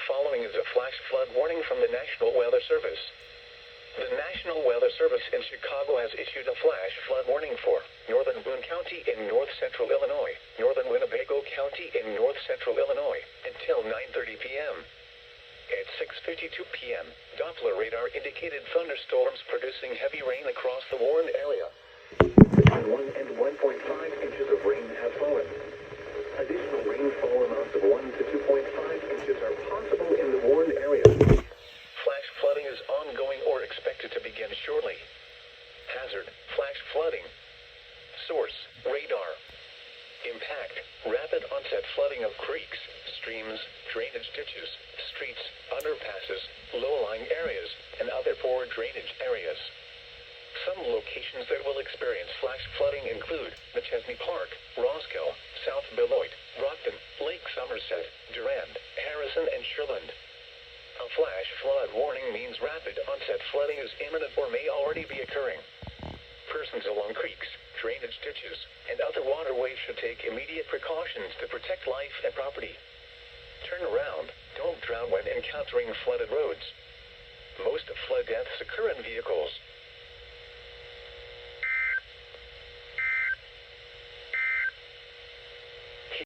following is a flash flood warning from the National Weather Service. The National Weather Service in Chicago has issued a flash flood warning for northern Boone County in north-central Illinois, northern Winnebago County in north-central Illinois, until 9:30 p.m. At 6:52 p.m., Doppler radar indicated thunderstorms producing heavy rain across the warned area. Between 1 and 1.5 inches of rain have fallen. Additional rainfall amounts of 1 to 2.5 inches are possible in the warned area. Flash flooding is ongoing or expected to begin shortly. Hazard: flash flooding. Source: radar. Impact: rapid onset flooding of creeks, streams, drainage ditches, streets, underpasses, low-lying areas, and other poor drainage areas. Some locations that will experience flash flooding include McChesney Park, Roscoe, South Beloit, Brockton, Lake Somerset, Durand, Harrison, and Sherland. A flash flood warning means rapid onset flooding is imminent or may already be occurring. Persons along creeks, drainage ditches, and other waterways should take immediate precautions to protect life and property. Turn around, don't drown when encountering flooded roads. Most flood deaths occur in vehicles.